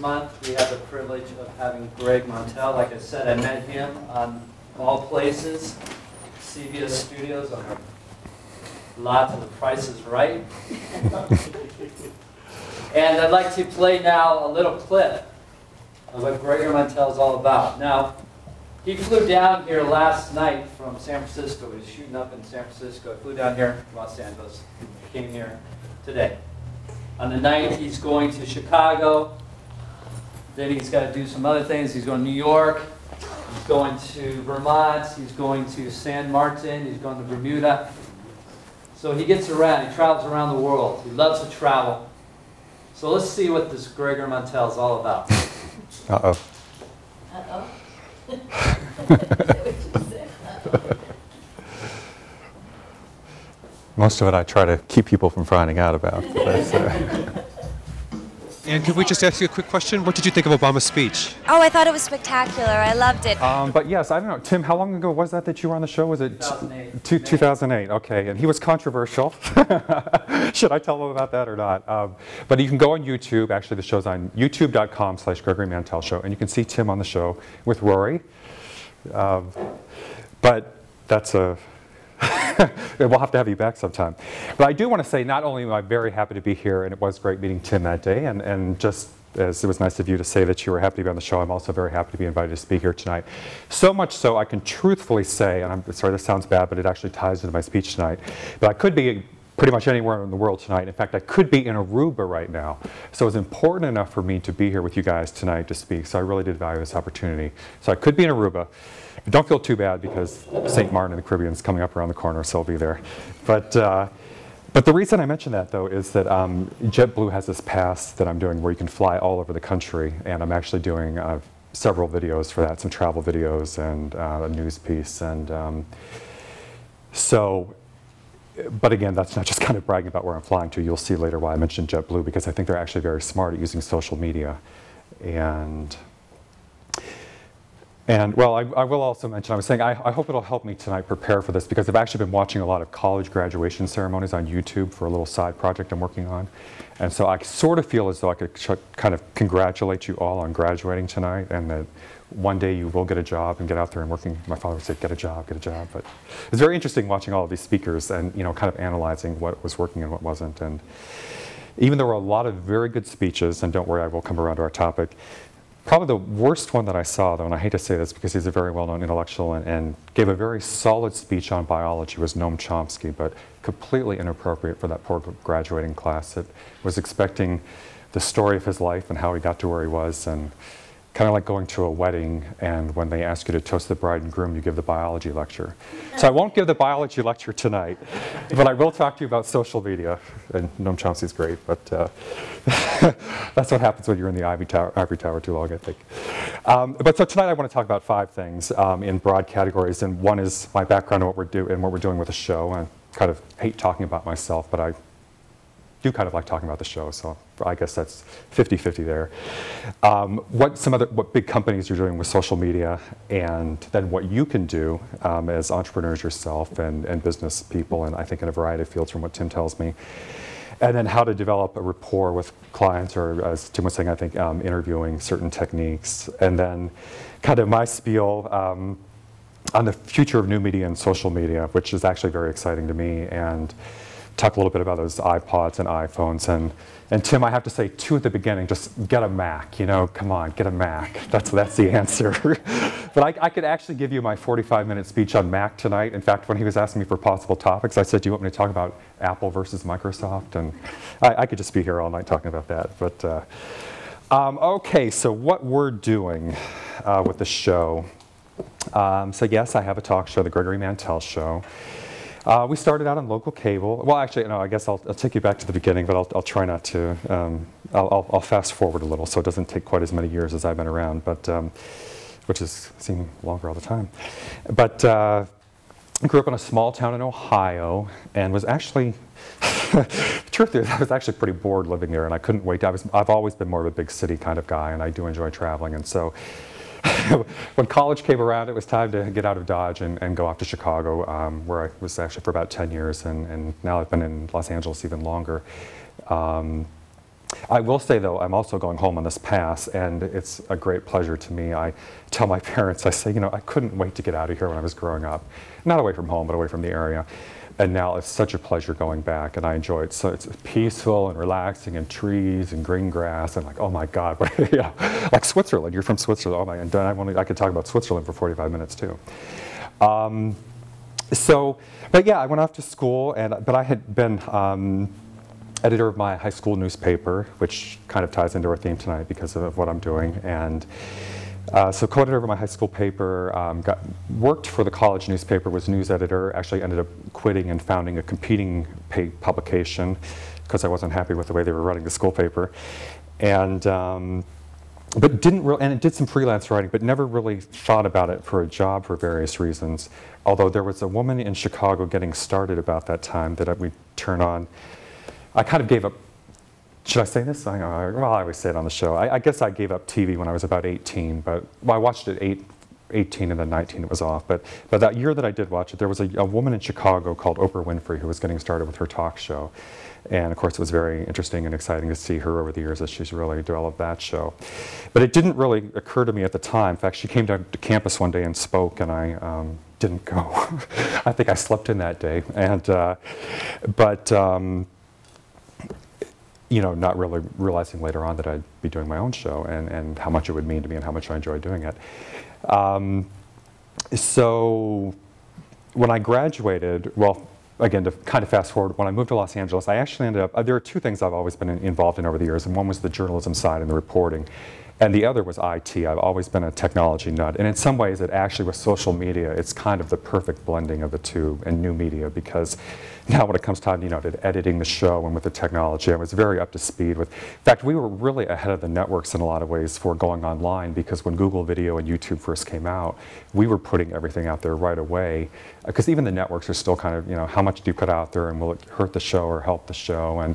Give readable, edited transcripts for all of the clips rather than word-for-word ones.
Month, we have the privilege of having Greg Mantell. Like I said, I met him on all places, CBS Studios on a lot of The Price is Right. And I'd like to play now a little clip of what Greg Mantell is all about. Now, he flew down here last night from San Francisco. He was shooting up in San Francisco. He flew down here to Los Angeles. Came here today. On the night, he's going to Chicago. Then he's got to do some other things. He's going to New York. He's going to Vermont. He's going to San Martin. He's going to Bermuda. So he gets around. He travels around the world. He loves to travel. So let's see what this Greg Mantell is all about. Uh-oh. Uh-oh. Most of it I try to keep people from finding out about. And could we just ask you a quick question? What did you think of Obama's speech? Oh, I thought it was spectacular. I loved it. But yes, I don't know. Tim, how long ago was that you were on the show? Was it 2008. 2008, okay. And he was controversial. Should I tell him about that or not? But you can go on YouTube. Actually, the show's on youtube.com/Gregory Mantell Show. And you can see Tim on the show with Rory. But that's a... We'll have to have you back sometime. But I do want to say, not only am I very happy to be here, and it was great meeting Tim that day, and just as it was nice of you to say that you were happy to be on the show, I'm also very happy to be invited to speak here tonight. So much so I can truthfully say, and I'm sorry this sounds bad, but it actually ties into my speech tonight, but I could be pretty much anywhere in the world tonight. In fact, I could be in Aruba right now. So it's important enough for me to be here with you guys tonight to speak, so I really did value this opportunity. So I could be in Aruba. Don't feel too bad because St. Martin in the Caribbean is coming up around the corner, so I'll be there. But the reason I mention that, though, is that JetBlue has this pass that I'm doing where you can fly all over the country, and I'm actually doing several videos for that, some travel videos and a news piece. And but again, that's not just kind of bragging about where I'm flying to. You'll see later why I mentioned JetBlue, because I think they're actually very smart at using social media. And well, I will also mention, I was saying, I hope it'll help me tonight prepare for this, because I've actually been watching a lot of college graduation ceremonies on YouTube for a little side project I'm working on. And so I sort of feel as though I could kind of congratulate you all on graduating tonight, and that one day you will get a job and get out there and working. My father would say, get a job, get a job. But it's very interesting watching all of these speakers and, you know, kind of analyzing what was working and what wasn't. And even there were a lot of very good speeches, and don't worry, I will come around to our topic. Probably the worst one that I saw, though, and I hate to say this because he's a very well-known intellectual and gave a very solid speech on biology, was Noam Chomsky, but completely inappropriate for that poor graduating class that was expecting the story of his life and how he got to where he was, and kind of like going to a wedding, and when they ask you to toast the bride and groom, you give the biology lecture. So I won't give the biology lecture tonight, but I will talk to you about social media. And Noam Chomsky's great, but that's what happens when you're in the ivory tower too long, I think. But so tonight I want to talk about 5 things in broad categories, and one is my background and what we're doing with the show. And I kind of hate talking about myself, but I do kind of like talking about the show, so I guess that's 50-50 there. What big companies are doing with social media, and then what you can do as entrepreneurs yourself and business people, and I think in a variety of fields from what Tim tells me. And then how to develop a rapport with clients, or as Tim was saying, I think interviewing certain techniques. And then kind of my spiel on the future of new media and social media, which is actually very exciting to me, and talk a little bit about those iPods and iPhones. And Tim, I have to say, too, at the beginning, just get a Mac. You know, come on, get a Mac. That's the answer. But I could actually give you my 45-minute speech on Mac tonight. In fact, when he was asking me for possible topics, I said, do you want me to talk about Apple versus Microsoft? And I could just be here all night talking about that. But okay, so what we're doing with the show. So yes, I have a talk show, The Gregory Mantell Show. We started out on local cable. Well, actually, no, I guess I'll take you back to the beginning, but I'll try not to. I'll fast forward a little so it doesn't take quite as many years as I've been around, but which is seeming longer all the time. But I grew up in a small town in Ohio, and was actually, the truth is, I was actually pretty bored living there, and I couldn't wait. I've always been more of a big city kind of guy, and I do enjoy traveling, and so when college came around, it was time to get out of Dodge and go off to Chicago, where I was actually for about 10 years, and now I've been in Los Angeles even longer. I will say, though, I'm also going home on this pass, and it's a great pleasure to me. I tell my parents, I say, you know, I couldn't wait to get out of here when I was growing up. Not away from home, but away from the area. And now it's such a pleasure going back, and I enjoy it. So it's peaceful and relaxing, and trees and green grass, and like, oh my God, yeah, like Switzerland. You're from Switzerland. Oh my, and I could talk about Switzerland for 45 minutes too. But yeah, I went off to school, but I had been editor of my high school newspaper, which kind of ties into our theme tonight because of what I'm doing. And so co-editor of my high school paper, worked for the college newspaper, was news editor, actually ended up quitting and founding a competing publication because I wasn't happy with the way they were running the school paper. And but it did some freelance writing, but never really thought about it for a job for various reasons. Although there was a woman in Chicago getting started about that time that we turn on. I kind of gave up, should I say this? Well, I always say it on the show. I guess I gave up TV when I was about 18, but I watched it 18 and then 19 it was off. But that year that I did watch it, there was a woman in Chicago called Oprah Winfrey who was getting started with her talk show. And of course it was very interesting and exciting to see her over the years as she's really developed that show. But it didn't really occur to me at the time. In fact, she came down to campus one day and spoke, and I didn't go. I think I slept in that day. And, you know, not really realizing later on that I'd be doing my own show and how much it would mean to me and how much I enjoyed doing it. So when I graduated, well, again, to kind of fast forward, when I moved to Los Angeles, I actually ended up, there are two things I've always been involved in over the years, and one was the journalism side and the reporting, and the other was IT. I've always been a technology nut, and in some ways, it actually with social media, it's kind of the perfect blending of the two and new media, because now when it comes time, you know, to editing the show and with the technology, I was very up to speed with. In fact, we were really ahead of the networks in a lot of ways for going online, because when Google Video and YouTube first came out, we were putting everything out there right away, because even the networks are still kind of, you know, how much do you put out there and will it hurt the show or help the show?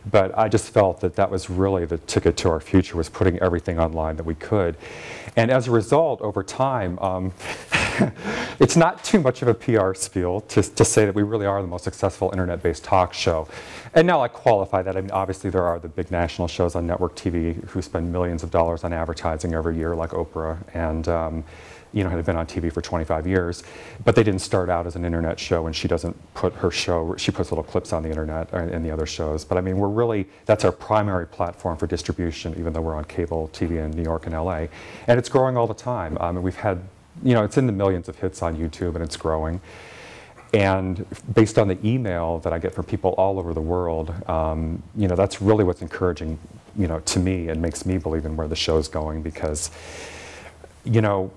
But I just felt that that was really the ticket to our future, was putting everything online that we could. And as a result, over time, it's not too much of a PR spiel to say that we really are the most successful internet-based talk show. And now I qualify that. I mean, obviously there are the big national shows on network TV who spend millions of dollars on advertising every year, like Oprah, and you know, had been on TV for 25 years, but they didn't start out as an internet show, and she doesn't put her show, she puts little clips on the internet and the other shows. But I mean, we're really, that's our primary platform for distribution, even though we're on cable TV in New York and LA. And it's growing all the time. And we've had, you know, it's in the millions of hits on YouTube, and it's growing. And based on the email that I get from people all over the world, you know, that's really what's encouraging, you know, to me, and makes me believe in where the show's going, because, you know,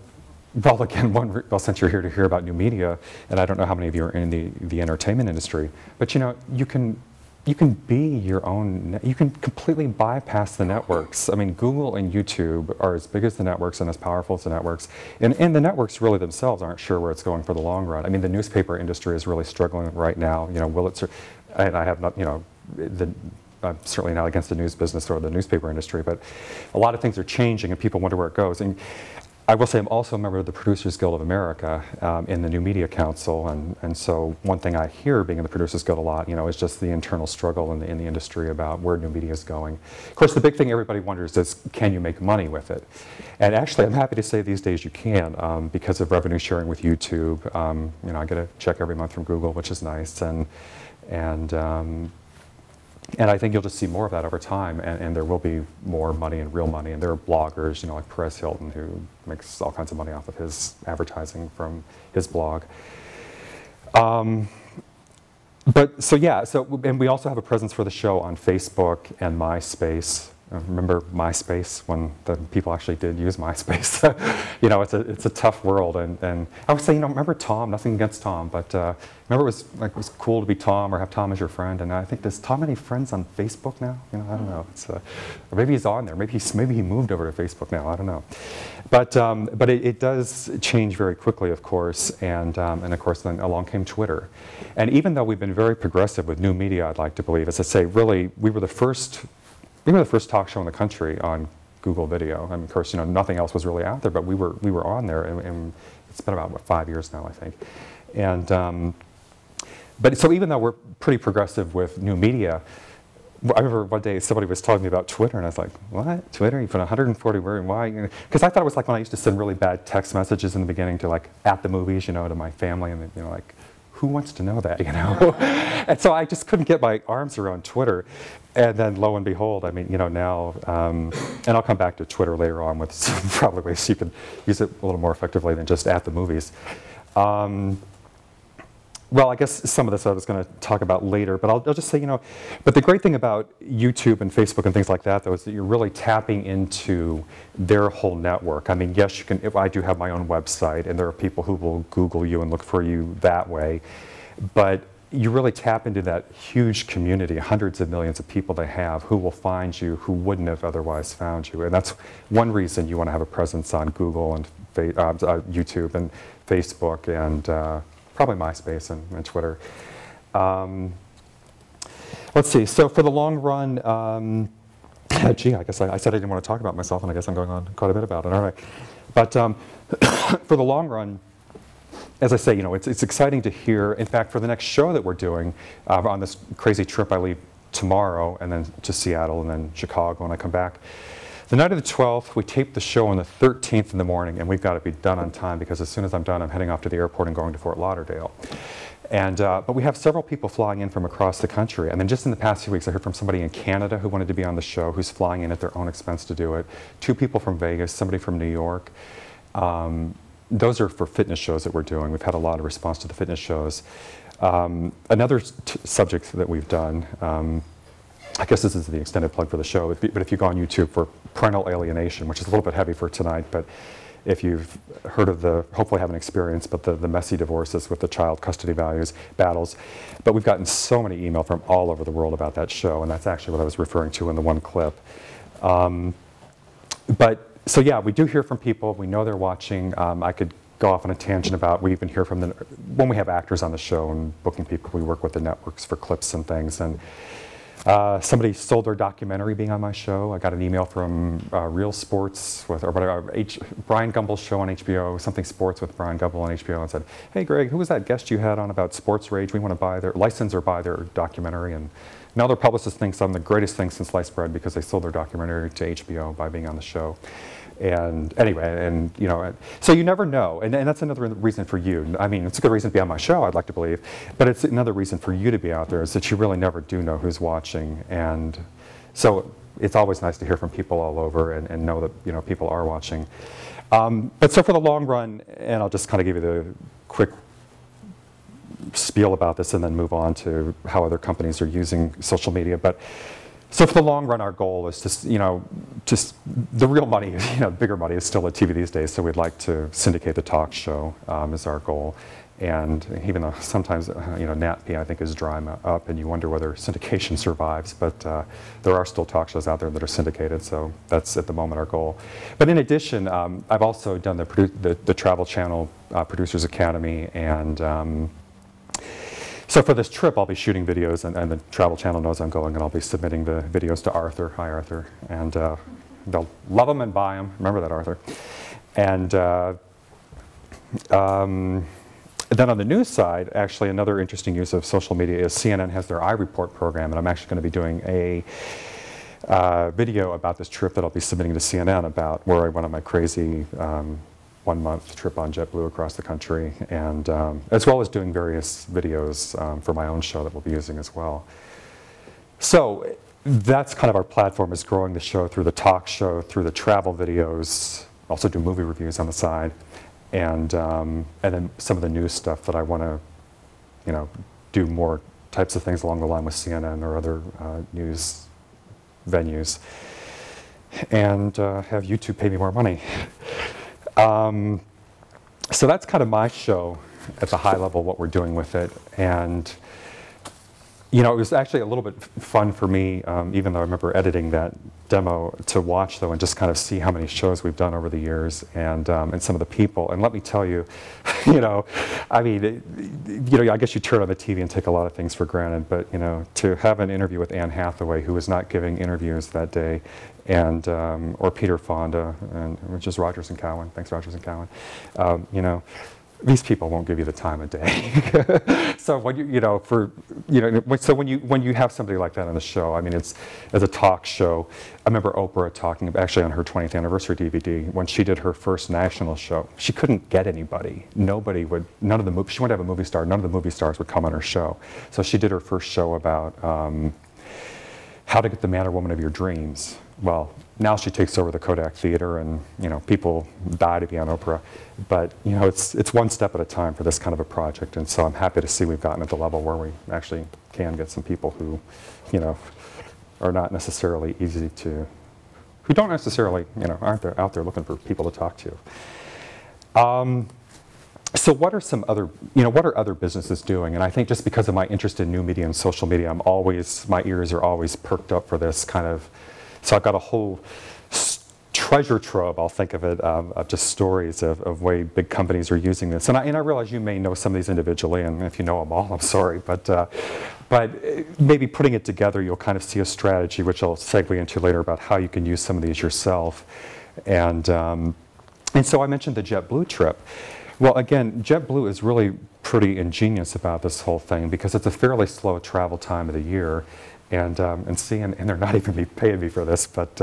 well, again, well, since you're here to hear about new media, and I don't know how many of you are in the entertainment industry, but you know, you can be your own, you can completely bypass the networks. I mean, Google and YouTube are as big as the networks and as powerful as the networks. And the networks really themselves aren't sure where it's going for the long run. I mean, the newspaper industry is really struggling right now. You know, will it, and I have not, you know, I'm certainly not against the news business or the newspaper industry, but a lot of things are changing and people wonder where it goes. And I will say I'm also a member of the Producers Guild of America in the New Media Council, and so one thing I hear being in the Producers Guild a lot, you know, is just the internal struggle in the industry about where new media is going. Of course, the big thing everybody wonders is, can you make money with it? And actually, I'm happy to say these days you can, because of revenue sharing with YouTube. You know, I get a check every month from Google, which is nice, and I think you'll just see more of that over time, and there will be more money and real money. And there are bloggers, you know, like Perez Hilton, who makes all kinds of money off of his advertising from his blog. But so yeah, and we also have a presence for the show on Facebook and MySpace. Remember MySpace, when the people actually did use MySpace? You know, it's a tough world, and I would say, you know, remember Tom? Nothing against Tom, but remember it was cool to be Tom or have Tom as your friend. And I think, does Tom have any friends on Facebook now? You know, I don't know. It's, or maybe he's on there. Maybe he moved over to Facebook now. I don't know. But it does change very quickly, of course, and of course then along came Twitter. And even though we've been very progressive with new media, I'd like to believe, as I say, really, we were the first talk show in the country on Google Video. I mean, of course, you know, nothing else was really out there, but we were on there, and it's been about, what, 5 years now, I think. And but so even though we're pretty progressive with new media, I remember one day somebody was telling me about Twitter, and I was like, what? Twitter? You put 140 words? Why? Because I thought it was like when I used to send really bad text messages in the beginning to like, at the movies, you know, to my family, and you know, like, who wants to know that, you know? And so I just couldn't get my arms around Twitter. And then lo and behold, I mean, you know, now, and I'll come back to Twitter later on with some probably ways you can use it a little more effectively than just at the movies. Well, I guess some of this I was going to talk about later, but I'll just say, you know, but the great thing about YouTube and Facebook and things like that, though, is that you're really tapping into their whole network. I mean, yes, you can, I do have my own website, and there are people who will Google you and look for you that way, but you really tap into that huge community, hundreds of millions of people they have who will find you who wouldn't have otherwise found you. And that's one reason you want to have a presence on Google and YouTube and Facebook and probably MySpace and Twitter. Let's see, so for the long run, gee, I guess I said I didn't want to talk about myself, and I guess I'm going on quite a bit about it, all right. But for the long run, as I say, you know, it's exciting to hear. In fact, for the next show that we're doing, on this crazy trip, I leave tomorrow, and then to Seattle, and then Chicago when I come back. The night of the 12th, we taped the show on the 13th in the morning, and we've got to be done on time because as soon as I'm done, I'm heading off to the airport and going to Fort Lauderdale. And, but we have several people flying in from across the country. And then just in the past few weeks, I heard from somebody in Canada who wanted to be on the show, who's flying in at their own expense to do it. 2 people from Vegas, somebody from New York. Those are for fitness shows that we're doing. We've had a lot of response to the fitness shows. Another subject that we've done, I guess this is the extended plug for the show, but if you go on YouTube for parental alienation, which is a little bit heavy for tonight, but if you've heard of the, hopefully haven't experienced, but the messy divorces with the child custody battles. But we've gotten so many emails from all over the world about that show, and that's actually what I was referring to in the one clip. So yeah, we do hear from people. We know they're watching. I could go off on a tangent about, we even hear from them when we have actors on the show and booking people. We work with the networks for clips and things. And somebody sold their documentary being on my show. I got an email from Real Sports, or whatever, Brian Gumbel's show on HBO, Something Sports with Brian Gumbel on HBO, and said, hey Greg, who was that guest you had on about Sports Rage? We want to buy their license or buy their documentary. And now their publicist thinks I'm the greatest thing since sliced bread because they sold their documentary to HBO by being on the show. And anyway, and you know, so you never know, and that's another reason for you. I mean, it's a good reason to be on my show, I'd like to believe, but it's another reason for you to be out there is that you really never do know who's watching, and so it's always nice to hear from people all over and know that, you know, people are watching. But so for the long run, and I'll just kind of give you the quick spiel about this and then move on to how other companies are using social media. But so for the long run, our goal is to, you know, just the real money, you know, bigger money is still at TV these days. So we'd like to syndicate the talk show is our goal. And even though sometimes, you know, NatP I think is drying up and you wonder whether syndication survives, but there are still talk shows out there that are syndicated. So that's at the moment our goal. But in addition, I've also done the Travel Channel Producers Academy, and so for this trip, I'll be shooting videos, and the Travel Channel knows I'm going, and I'll be submitting the videos to Arthur. Hi, Arthur. And they'll love them and buy them. Remember that, Arthur. And then on the news side, actually another interesting use of social media is CNN has their iReport program, and I'm actually going to be doing a video about this trip that I'll be submitting to CNN about where I went on my crazy 1-month trip on JetBlue across the country, and as well as doing various videos for my own show that we'll be using as well. So that's kind of our platform, is growing the show through the talk show, through the travel videos, also do movie reviews on the side, and then some of the news stuff that I want to, you know, do more types of things along the line with CNN or other news venues, and have YouTube pay me more money. So that's kind of my show at the high level, what we're doing with it. And, you know, it was actually a little bit fun for me, even though I remember editing that demo, to watch though and just kind of see how many shows we've done over the years, and some of the people. And let me tell you, you know, I mean, you know, I guess you turn on the TV and take a lot of things for granted, but, you know, to have an interview with Anne Hathaway, who was not giving interviews that day, and or Peter Fonda, and which is Rogers and Cowan. Thanks, Rogers and Cowan. You know, these people won't give you the time of day. So when so when you have somebody like that on the show, I mean, it's as a talk show. I remember Oprah talking about, actually on her 20th anniversary DVD, when she did her first national show, she couldn't get anybody. Nobody would, she wanted to have a movie star, none of the movie stars would come on her show. So she did her first show about how to get the man or woman of your dreams. Well, now she takes over the Kodak Theater, and people die to be on Oprah. But it's one step at a time for this kind of a project, and so I'm happy to see we've gotten at the level where we actually can get some people who, are not necessarily easy to, who don't necessarily, aren't out there looking for people to talk to. So what are some other, what are other businesses doing? And I think just because of my interest in new media and social media, my ears are always perked up for this kind of. So I've got a whole treasure trove, I'll think of it, of just stories of way big companies are using this. And I realize you may know some of these individually, and if you know them all, I'm sorry. But maybe putting it together, you'll kind of see a strategy, which I'll segue into later, about how you can use some of these yourself. And so I mentioned the JetBlue trip. Well, again, JetBlue is really pretty ingenious about this whole thing because it's a fairly slow travel time of the year. And they're not even paying me for this, but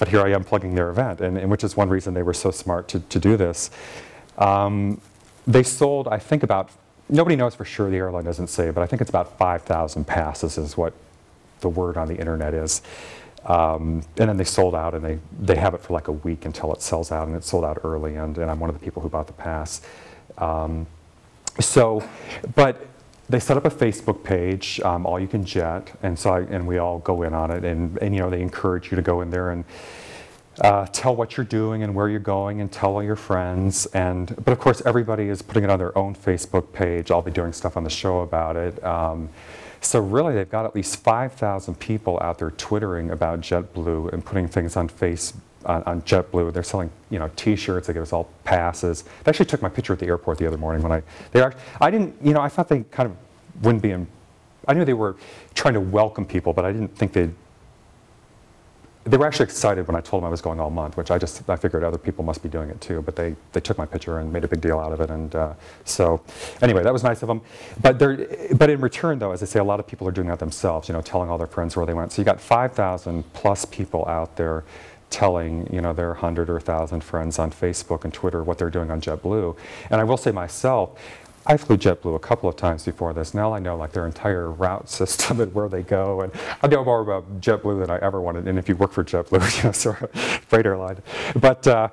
here I am plugging their event, and which is one reason they were so smart to do this. They sold, I think, about, nobody knows for sure, the airline doesn't say, but I think it's about 5,000 passes is what the word on the internet is. And then they sold out, and they have it for like a week until it sells out, and it sold out early, and I'm one of the people who bought the pass. But they set up a Facebook page, All You Can Jet, and we all go in on it, and they encourage you to go in there and tell what you're doing and where you're going, and tell all your friends. But of course, everybody is putting it on their own Facebook page. I'll be doing stuff on the show about it. So really, they've got at least 5,000 people out there twittering about JetBlue and putting things on on JetBlue. They're selling, T-shirts. They give us all passes. They actually took my picture at the airport the other morning when I thought they kind of wouldn't be I knew they were trying to welcome people, but I didn't think they were actually excited when I told them I was going all month, which I figured other people must be doing it too, but they took my picture and made a big deal out of it, and so anyway, that was nice of them. But in return, though, as I say, a lot of people are doing that themselves, telling all their friends where they went. So you got 5,000 plus people out there telling their 100 or 1,000 friends on Facebook and Twitter what they're doing on JetBlue. And I will say myself, I flew JetBlue a couple of times before this. Now I know like their entire route system and where they go, and I know more about JetBlue than I ever wanted. And if you work for JetBlue, sort of freight airline. But so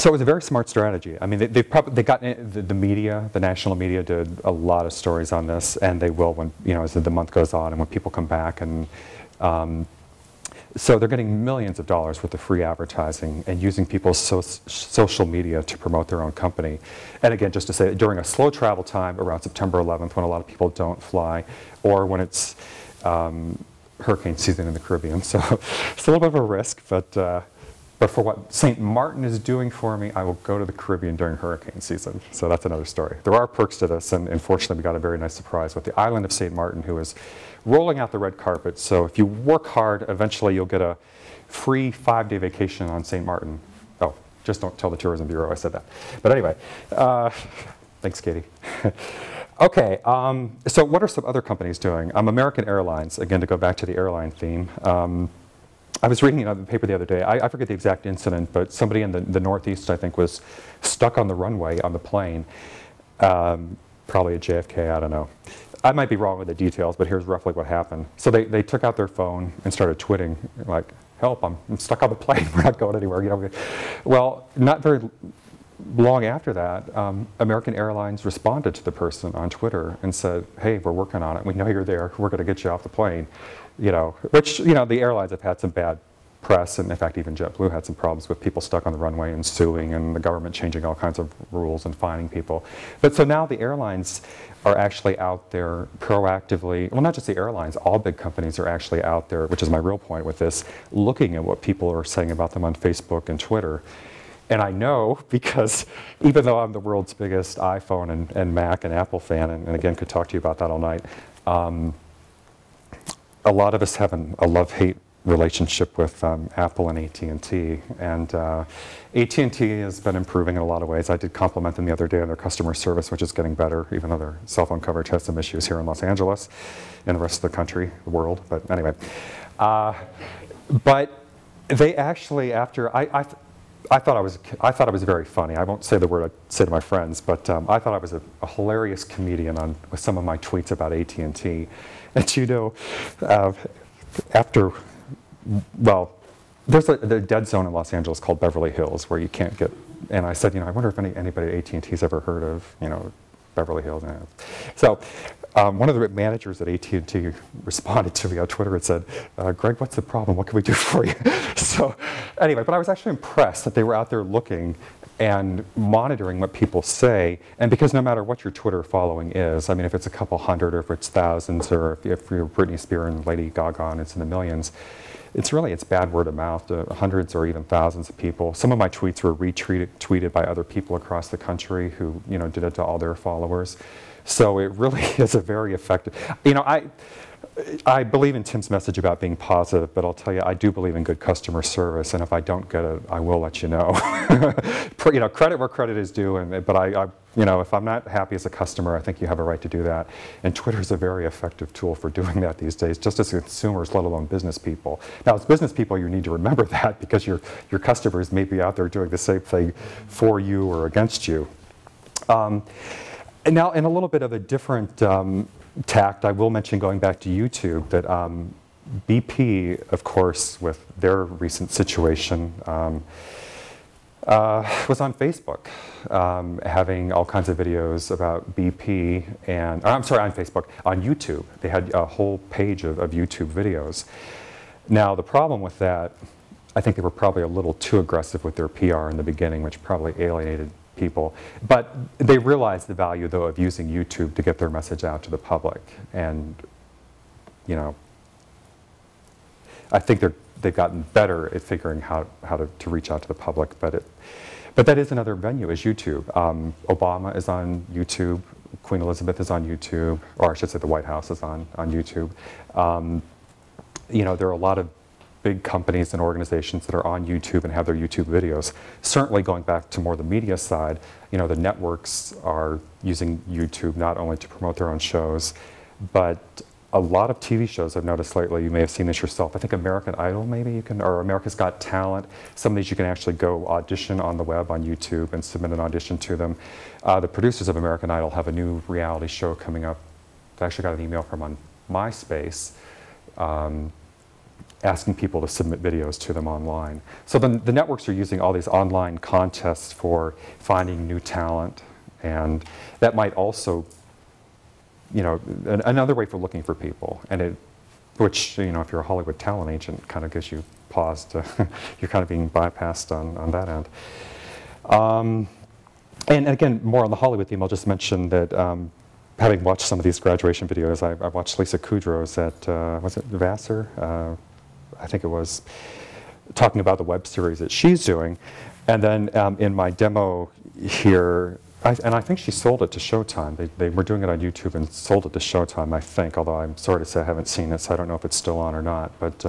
it was a very smart strategy. I mean, they got the media, the national media did a lot of stories on this, and they will when as the month goes on and when people come back. And so they're getting millions of dollars worth of free advertising and using people's social media to promote their own company. And again, just to say that during a slow travel time around September 11th, when a lot of people don't fly, or when it's hurricane season in the Caribbean. So it's a little bit of a risk, but for what St. Martin is doing for me, I will go to the Caribbean during hurricane season. So that's another story. There are perks to this, and fortunately we got a very nice surprise with the island of St. Martin, who is rolling out the red carpet. So if you work hard, eventually you'll get a free 5-day vacation on St. Martin. Oh, just don't tell the Tourism Bureau I said that. But anyway, thanks, Katie. Okay, so what are some other companies doing? American Airlines, again, to go back to the airline theme. I was reading the paper the other day. I forget the exact incident, but somebody in the Northeast, I think, was stuck on the runway on the plane, probably at JFK, I don't know. I might be wrong with the details, but here's roughly what happened. So they took out their phone and started tweeting, like, help, I'm stuck on the plane, we're not going anywhere. Well, not very long after that, American Airlines responded to the person on Twitter and said, hey, we're working on it, we know you're there, we're going to get you off the plane. Which, the airlines have had some bad press, and in fact even JetBlue had some problems with people stuck on the runway and suing, and the government changing all kinds of rules and fining people. But so now the airlines are actually out there proactively, well, not just the airlines, all big companies are actually out there, which is my real point with this, looking at what people are saying about them on Facebook and Twitter. And I know because even though I'm the world's biggest iPhone and Mac and Apple fan, and again could talk to you about that all night, a lot of us have a love-hate relationship with Apple and AT&T. And AT&T has been improving in a lot of ways. I did compliment them the other day on their customer service, which is getting better, even though their cell phone coverage has some issues here in Los Angeles and the rest of the country, the world. But anyway. But they actually, after, I thought it was very funny. I won't say the word I say to my friends, but I thought I was a hilarious comedian with some of my tweets about AT&T. And you know, after, well, there's the dead zone in Los Angeles called Beverly Hills where you can't get, and I said, you know, I wonder if anybody at AT&T's ever heard of, you know, Beverly Hills. So one of the managers at AT&T responded to me on Twitter and said, Greg, what's the problem? What can we do for you? So anyway, but I was actually impressed that they were out there looking and monitoring what people say. And because no matter what your Twitter following is, I mean, if it's a couple hundred or if it's thousands, or if you're Britney Spears and Lady Gaga and it's in the millions, it's bad word of mouth to hundreds or even thousands of people. Some of my tweets were retweeted by other people across the country who, you know, did it to all their followers. So it really is a very effective, you know, I believe in Tim's message about being positive, but I'll tell you, I do believe in good customer service, and if I don't get it, I will let you know. You know, credit where credit is due, but you know, if I'm not happy as a customer, I think you have a right to do that. And Twitter is a very effective tool for doing that these days, just as consumers, let alone business people. Now, as business people, you need to remember that because your customers may be out there doing the same thing for you or against you. And now, in a little bit of a different tact, I will mention, going back to YouTube, that BP, of course, with their recent situation, was on Facebook, having all kinds of videos about BP, and I'm sorry, on Facebook, on YouTube. They had a whole page of YouTube videos. Now, the problem with that, I think they were probably a little too aggressive with their PR in the beginning, which probably alienated people. But they realized the value, though, of using YouTube to get their message out to the public. And, you know, I think they've gotten better at figuring how to reach out to the public. But that is another venue, is YouTube. Obama is on YouTube. Queen Elizabeth is on YouTube. Or I should say the White House is on YouTube. You know, there are a lot of big companies and organizations that are on YouTube and have their YouTube videos. Certainly going back to more the media side, you know, the networks are using YouTube not only to promote their own shows, but a lot of TV shows I've noticed lately, you may have seen this yourself. I think American Idol, maybe you can, or America's Got Talent. Some of these you can actually go audition on the web on YouTube and submit an audition to them. The producers of American Idol have a new reality show coming up. I actually got an email from on MySpace, asking people to submit videos to them online. So the networks are using all these online contests for finding new talent, and that might also, you know, another way for looking for people, and which, you know, if you're a Hollywood talent agent, kind of gives you pause to, you're kind of being bypassed on that end. And again, more on the Hollywood theme, I'll just mention that having watched some of these graduation videos, I watched Lisa Kudrow's at, was it Vassar? I think it was, talking about the web series that she's doing. And then in my demo here, and I think she sold it to Showtime. They were doing it on YouTube and sold it to Showtime, I think, although I'm sorry to say I haven't seen it, so I don't know if it's still on or not. But,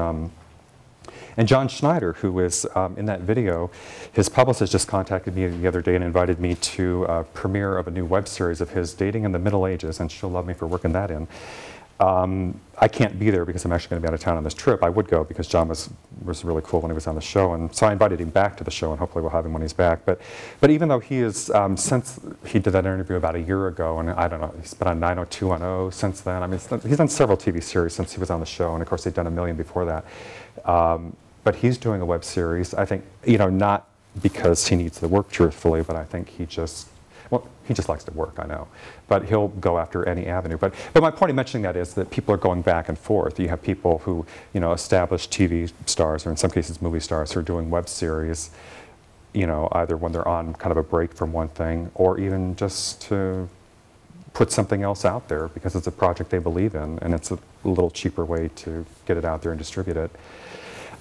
and John Schneider, who is in that video, his publicist just contacted me the other day and invited me to a premiere of a new web series of his, Dating in the Middle Ages, and she'll love me for working that in. I can't be there because I'm actually going to be out of town on this trip. I would go because John was really cool when he was on the show, and so I invited him back to the show, and hopefully we'll have him when he's back. But even though he is, since he did that interview about a year ago, and I don't know, he's been on 90210 since then. I mean, he's done several TV series since he was on the show, and of course they've done a million before that. But he's doing a web series, I think, you know, not because he needs the work truthfully, but I think he just likes to work, I know. But he'll go after any avenue. But my point in mentioning that is that people are going back and forth. You have people who, you know, established TV stars, or in some cases movie stars, who are doing web series, you know, either when they're on kind of a break from one thing, or even just to put something else out there because it's a project they believe in, and it's a little cheaper way to get it out there and distribute it.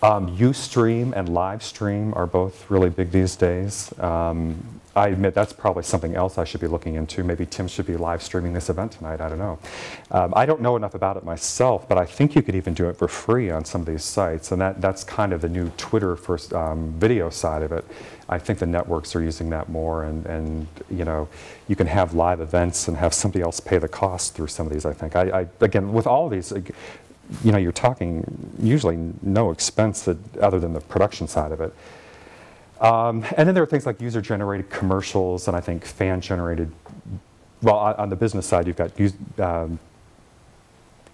Ustream and Livestream are both really big these days. I admit that's probably something else I should be looking into. Maybe Tim should be live streaming this event tonight, I don't know. I don't know enough about it myself, but I think you could even do it for free on some of these sites, and that's kind of the new Twitter for video side of it. I think the networks are using that more, and you know, you can have live events and have somebody else pay the cost through some of these, I think. Again, with all of these, you know, you're talking usually no expense other than the production side of it. And then there are things like user-generated commercials, and I think fan-generated. Well, on the business side, you've got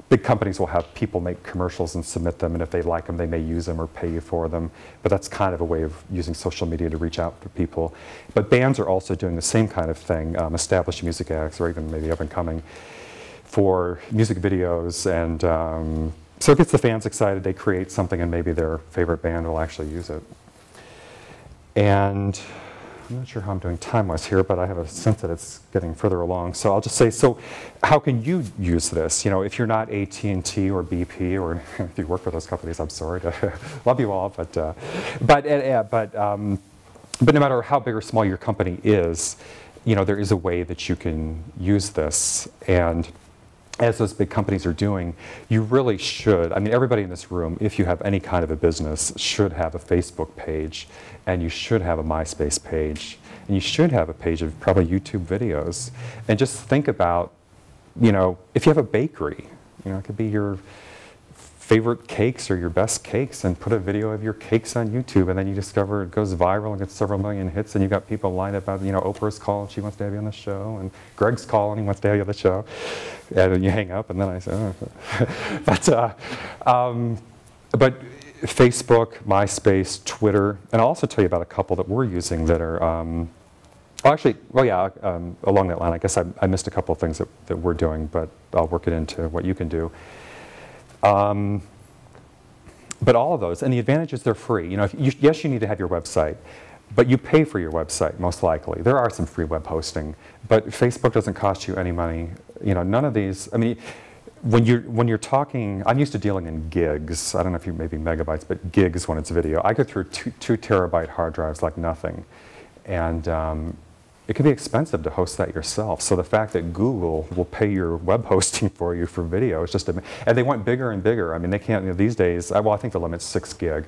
big companies will have people make commercials and submit them, and if they like them, they may use them or pay you for them. But that's kind of a way of using social media to reach out to people. But bands are also doing the same kind of thing, established music acts, or even maybe up-and-coming, for music videos, and so it gets the fans excited. They create something, and maybe their favorite band will actually use it. And I'm not sure how I'm doing time-wise here, but I have a sense that it's getting further along. So I'll just say, so how can you use this? You know, if you're not AT&T or BP, or if you work for those companies, I'm sorry to love you all, but no matter how big or small your company is, you know, there is a way that you can use this. And as those big companies are doing, you really should, I mean, everybody in this room, if you have any kind of a business, should have a Facebook page, and you should have a MySpace page, and you should have a page of probably YouTube videos. And just think about, you know, if you have a bakery, you know, it could be your favorite cakes or your best cakes, and put a video of your cakes on YouTube, and then you discover it goes viral and gets several million hits, and you got people lined up out, you know, Oprah's calling, she wants to have you on the show, and Greg's calling, he wants to have you on the show, and then you hang up, and then I say, oh. But Facebook, MySpace, Twitter, and I'll also tell you about a couple that we're using that are, along that line, I guess I missed a couple of things that we're doing, but I'll work it into what you can do. But all of those, and the advantage is they're free. You know, yes, you need to have your website, but you pay for your website, most likely. There are some free web hosting, but Facebook doesn't cost you any money. You know, none of these, I mean, when you're talking, I'm used to dealing in gigs. I don't know if you maybe megabytes, but gigs when it's video. I go through two terabyte hard drives like nothing. And it can be expensive to host that yourself. So the fact that Google will pay your web hosting for you for video is just, and they want bigger and bigger. I mean, they can't, you know, these days, well, I think the limit's 6 gig,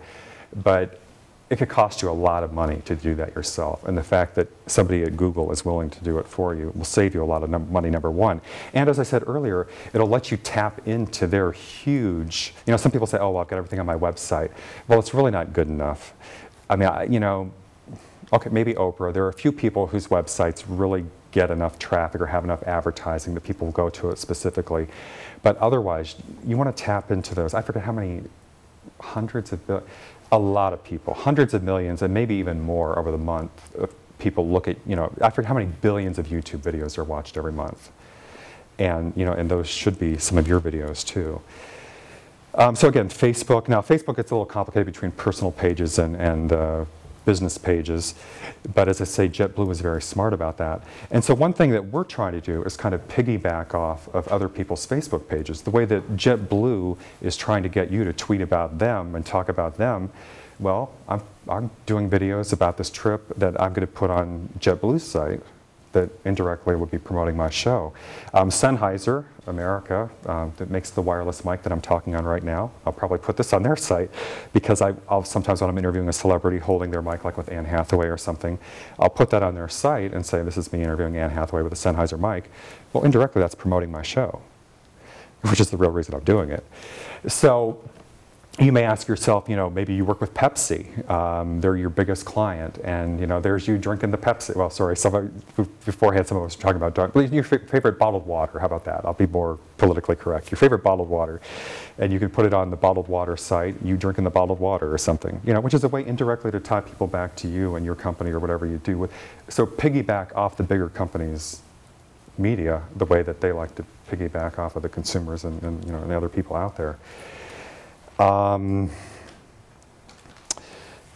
but it could cost you a lot of money to do that yourself. And the fact that somebody at Google is willing to do it for you will save you a lot of money, number one. And as I said earlier, it'll let you tap into their huge, you know, some people say, oh, well, I've got everything on my website. Well, it's really not good enough. I mean, you know, okay, maybe Oprah. There are a few people whose websites really get enough traffic or have enough advertising that people will go to it specifically. But otherwise, you want to tap into those. I forget how many hundreds of billions, a lot of people, hundreds of millions, and maybe even more over the month. People look at, you know, I forget how many billions of YouTube videos are watched every month. And, you know, and those should be some of your videos too. So again, Facebook. Now, Facebook gets a little complicated between personal pages and business pages, but as I say, JetBlue is very smart about that. And so one thing that we're trying to do is kind of piggyback off of other people's Facebook pages. The way that JetBlue is trying to get you to tweet about them and talk about them, well, I'm doing videos about this trip that I'm going to put on JetBlue's site that indirectly would be promoting my show. Sennheiser, America, that makes the wireless mic that I'm talking on right now. I'll probably put this on their site because I'll sometimes when I'm interviewing a celebrity holding their mic, like with Anne Hathaway or something, I'll put that on their site and say, this is me interviewing Anne Hathaway with a Sennheiser mic. Well, indirectly, that's promoting my show, which is the real reason I'm doing it. So you may ask yourself, you know, maybe you work with Pepsi. They're your biggest client, and you know, there's you drinking the Pepsi. Well, sorry, beforehand some of us were talking about your favorite bottled water. How about that? I'll be more politically correct. Your favorite bottled water, and you can put it on the bottled water site. You drinking the bottled water or something, you know, which is a way indirectly to tie people back to you and your company or whatever you do. So piggyback off the bigger companies' media the way that they like to piggyback off of the consumers and you know, and the other people out there.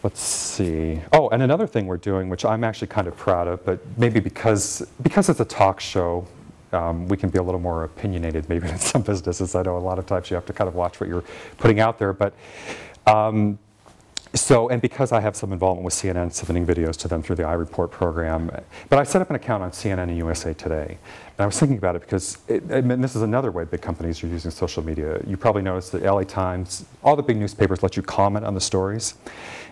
Let's see. Oh, and another thing we're doing, which I'm actually kind of proud of, but maybe because it's a talk show, we can be a little more opinionated maybe in some businesses. I know a lot of times you have to kind of watch what you're putting out there, but So, and because I have some involvement with CNN, submitting videos to them through the iReport program, but I set up an account on CNN and USA Today. And I was thinking about it because, this is another way big companies are using social media. You probably noticed that LA Times, all the big newspapers let you comment on the stories.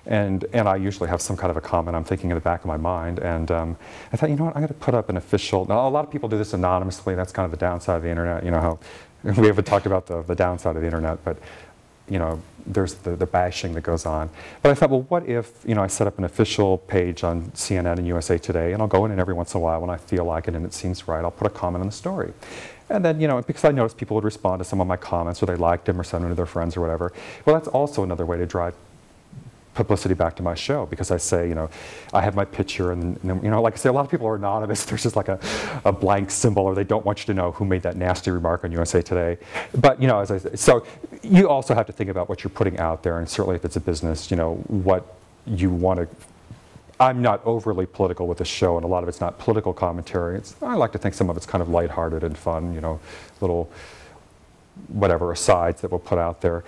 And I usually have some kind of a comment I'm thinking in the back of my mind. And I thought, you know what, I'm going to put up an official, now a lot of people do this anonymously. That's kind of the downside of the internet. You know how, we haven't talked about the downside of the internet, but you know, there's the bashing that goes on. But I thought, well, what if, you know, I set up an official page on CNN and USA Today, and I'll go in every once in a while when I feel like it and it seems right, I'll put a comment on the story. And then, you know, because I noticed people would respond to some of my comments, or they liked them or sent them to their friends or whatever. Well, that's also another way to drive publicity back to my show, because I say, you know, I have my picture, and you know, like I say, a lot of people are anonymous. There's just like a blank symbol, or they don't want you to know who made that nasty remark on USA Today. But you know, as I say, so you also have to think about what you're putting out there, and certainly if it's a business, you know, what you want to. I'm not overly political with the show, and a lot of it's not political commentary. I like to think some of it's kind of lighthearted and fun, you know, little whatever asides that we'll put out there.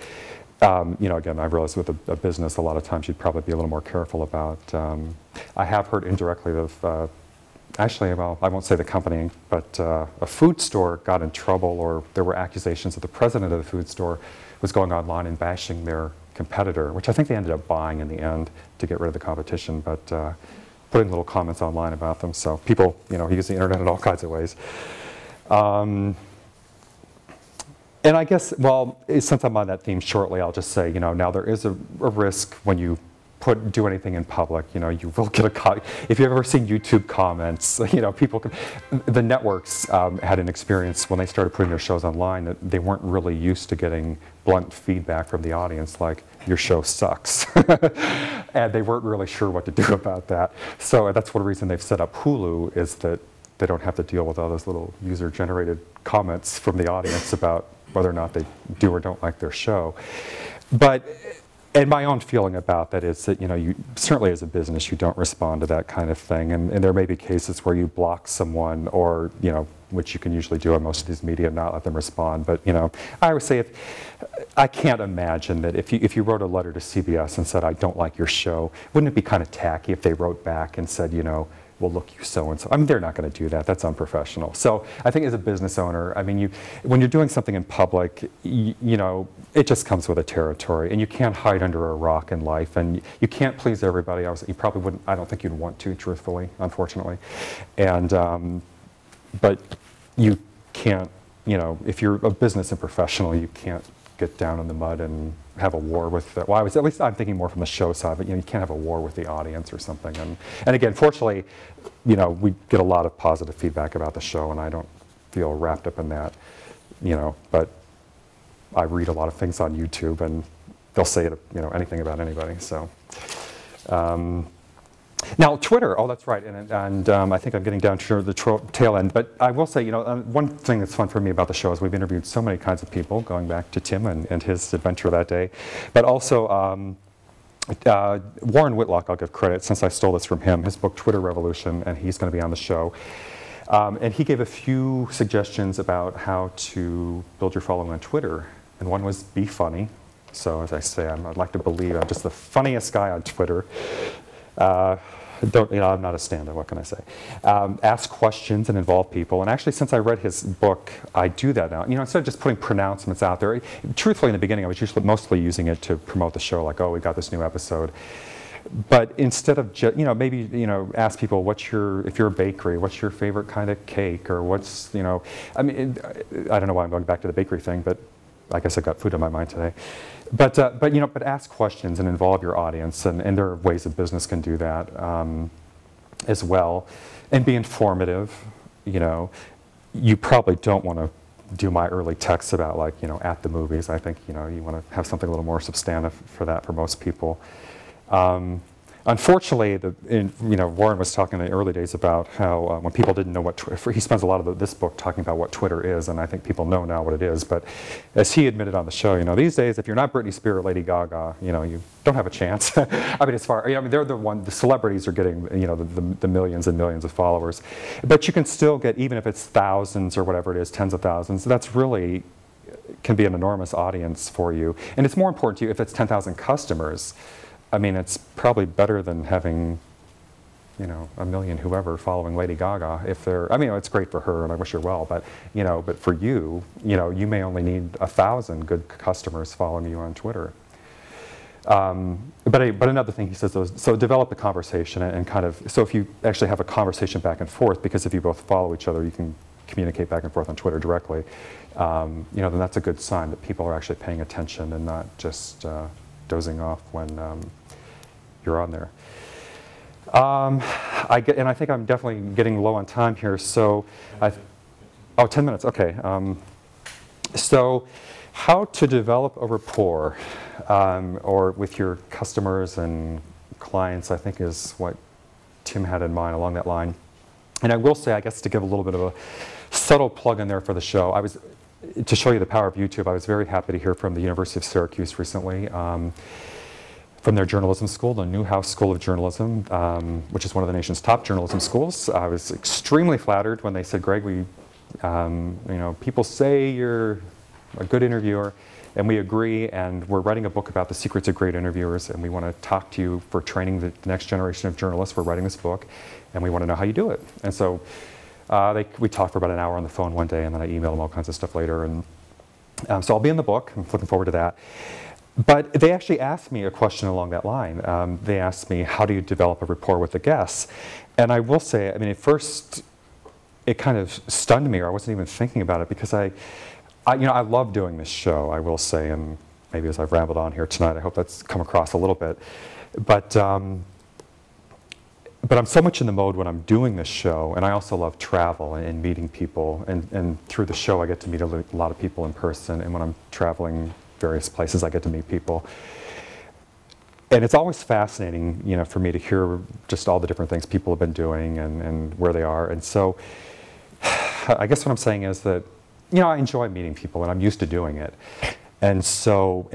You know, again, I realize with a business, a lot of times you'd probably be a little more careful about. I have heard indirectly of, actually, well, I won't say the company, but a food store got in trouble, or there were accusations that the president of the food store was going online and bashing their competitor, which I think they ended up buying in the end to get rid of the competition, but putting little comments online about them. So people, you know, use the internet in all kinds of ways. And I guess, well, since I'm on that theme shortly, I'll just say, you know, now there is a risk when you do anything in public. You know, you will get if you've ever seen YouTube comments, you know, people can, the networks had an experience when they started putting their shows online that they weren't really used to getting blunt feedback from the audience, like, your show sucks. And they weren't really sure what to do about that. So that's one reason they've set up Hulu, is that they don't have to deal with all those little user-generated comments from the audience about whether or not they do or don't like their show. But, and my own feeling about that is that, you know, you certainly as a business, you don't respond to that kind of thing. And there may be cases where you block someone, or, you know, which you can usually do on most of these media, not let them respond. But, you know, I would say I can't imagine that if you wrote a letter to CBS and said, I don't like your show, wouldn't it be kind of tacky if they wrote back and said, you know, well, look, you so-and-so. I mean, they're not going to do that. That's unprofessional. So I think as a business owner, I mean, when you're doing something in public, you know, it just comes with a territory, and you can't hide under a rock in life, and you can't please everybody. You probably wouldn't, I don't think you'd want to, truthfully, unfortunately. And, but you can't, you know, if you're a business and professional, you can't get down in the mud and have a war with the, well, at least I'm thinking more from the show side, but you know, you can't have a war with the audience or something. And again, fortunately, you know, we get a lot of positive feedback about the show, and I don't feel wrapped up in that, you know, but I read a lot of things on YouTube, and they'll say it, you know, anything about anybody. So now Twitter, oh, that's right, and I think I'm getting down to the tail end, but I will say, you know, one thing that's fun for me about the show is we've interviewed so many kinds of people, going back to Tim and his adventure that day, but also Warren Whitlock, I'll give credit, since I stole this from him, his book Twitter Revolution, and he's going to be on the show. And he gave a few suggestions about how to build your following on Twitter, and one was be funny. So as I say, I'd like to believe I'm just the funniest guy on Twitter. You know, I'm not a stand-up, what can I say? Ask questions and involve people. And actually, since I read his book, I do that now. You know, instead of just putting pronouncements out there, truthfully in the beginning, I was usually mostly using it to promote the show, like, oh, we got this new episode. But instead of just, you know, maybe, you know, ask people, if you're a bakery, what's your favorite kind of cake? Or what's, you know, I mean, I don't know why I'm going back to the bakery thing, but I guess I've got food on my mind today. But you know, but ask questions and involve your audience, and there are ways a business can do that as well, and be informative. You know, you probably don't want to do my early texts about, like, you know, at the movies. I think, you know, you want to have something a little more substantive for that for most people. Unfortunately, you know, Warren was talking in the early days about how when people didn't know what Twitter, he spends a lot of this book talking about what Twitter is, and I think people know now what it is. But as he admitted on the show, you know, these days, if you're not Britney Spears or Lady Gaga, you know, you don't have a chance. I mean, I mean, they're the celebrities are getting, you know, the millions and millions of followers, but you can still get, even if it's thousands or whatever it is, tens of thousands. That's really can be an enormous audience for you, and it's more important to you if it's 10,000 customers. I mean, it's probably better than having, you know, a million whoever following Lady Gaga. If they're, I mean, it's great for her, and I wish her well. But you know, but for you, you know, you may only need 1,000 good customers following you on Twitter. But another thing he says, so develop the conversation and kind of, so if you actually have a conversation back and forth, because if you both follow each other, you can communicate back and forth on Twitter directly, you know, then that's a good sign that people are actually paying attention and not just dozing off when you're on there. And I think I'm definitely getting low on time here, so 10 minutes, okay. So how to develop a rapport or with your customers and clients, I think is what Tim had in mind along that line. And I will say, I guess to give a little bit of a subtle plug in there for the show, to show you the power of YouTube, I was very happy to hear from the University of Syracuse recently, from their journalism school, the Newhouse School of Journalism, which is one of the nation's top journalism schools. I was extremely flattered when they said, Greg, you know, people say you're a good interviewer, and we agree, and we're writing a book about the secrets of great interviewers, and we want to talk to you for training the next generation of journalists. We're writing this book, and we want to know how you do it. And so we talked for about an hour on the phone one day, and then I emailed them all kinds of stuff later. And so I'll be in the book. I'm looking forward to that. But they actually asked me a question along that line. They asked me, how do you develop a rapport with the guests? And I will say, I mean, at first, it kind of stunned me, or I wasn't even thinking about it, because you know, I love doing this show, I will say, and maybe as I've rambled on here tonight, I hope that's come across a little bit. But I'm so much in the mode when I'm doing this show, and I also love travel and meeting people, and through the show I get to meet a lot of people in person, and when I'm traveling various places I get to meet people. And it's always fascinating, you know, for me to hear just all the different things people have been doing and where they are. And so I guess what I'm saying is that, you know, I enjoy meeting people, and I'm used to doing it. And so,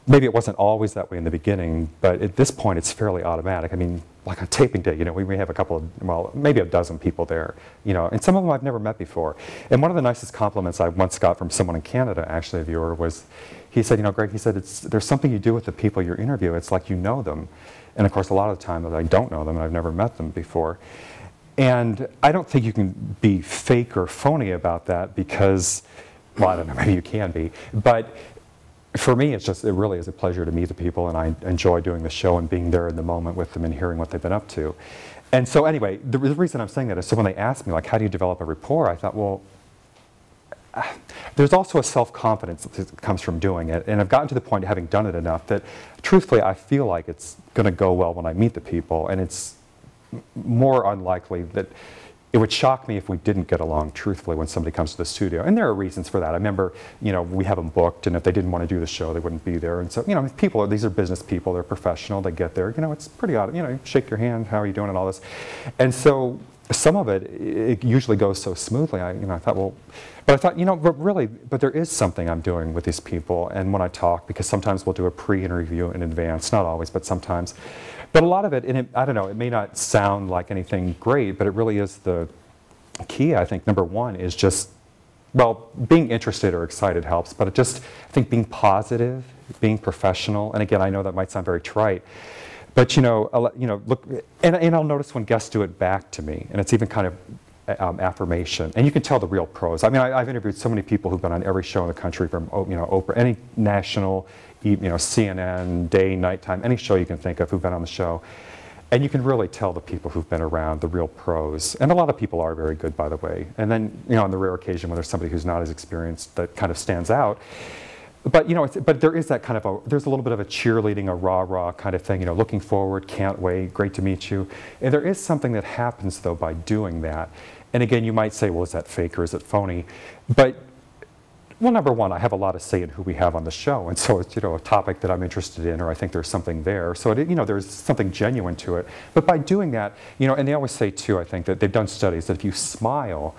maybe it wasn't always that way in the beginning, but at this point it's fairly automatic. I mean, like on taping day, you know, we may have a couple of, well, maybe a dozen people there, you know, and some of them I've never met before. And one of the nicest compliments I once got from someone in Canada, actually a viewer, was, he said, you know, Greg, he said, there's something you do with the people you interview, it's like you know them. And of course, a lot of the time I don't know them, and I've never met them before. And I don't think you can be fake or phony about that because, well, I don't know, maybe you can be, but for me, it really is a pleasure to meet the people, and I enjoy doing the show and being there in the moment with them and hearing what they've been up to. And so anyway, the reason I'm saying that is so when they asked me, like, how do you develop a rapport, I thought, well, there's also a self-confidence that comes from doing it, and I've gotten to the point of having done it enough that, truthfully, I feel like it's going to go well when I meet the people, and it's more unlikely that it would shock me if we didn't get along, truthfully, when somebody comes to the studio. And there are reasons for that. I remember, you know, we have them booked, and if they didn't want to do the show, they wouldn't be there. And so, you know, these are business people, they're professional, they get there, you know, it's pretty odd, you know, you shake your hand, how are you doing, and all this. And so some of it usually goes so smoothly. I thought, well, but I thought, you know, but there is something I'm doing with these people, and when I talk, because sometimes we'll do a pre-interview in advance, not always, but sometimes. But a lot of it, and I don't know, it may not sound like anything great, but it really is the key, I think. Number one is just, well, being interested or excited helps, but I think being positive, being professional, and again, I know that might sound very trite, but you know, look, and I'll notice when guests do it back to me, and it's even kind of affirmation, and you can tell the real pros. I mean, I've interviewed so many people who've been on every show in the country, from, you know, Oprah, any national, you know, CNN, day, nighttime, any show you can think of who've been on the show. And you can really tell the people who've been around, the real pros. And a lot of people are very good, by the way. And then, you know, on the rare occasion when there's somebody who's not as experienced that kind of stands out. But, you know, but there is that kind of there's a little bit of a cheerleading, a rah-rah kind of thing, you know, looking forward, can't wait, great to meet you. And there is something that happens, though, by doing that. And again, you might say, well, is that fake or is it phony? But, well, number one, I have a lot of say in who we have on the show, and so it's, you know, a topic that I'm interested in, or I think there's something there. So, you know, there's something genuine to it. But by doing that, you know, and they always say, too, I think, that they've done studies that if you smile,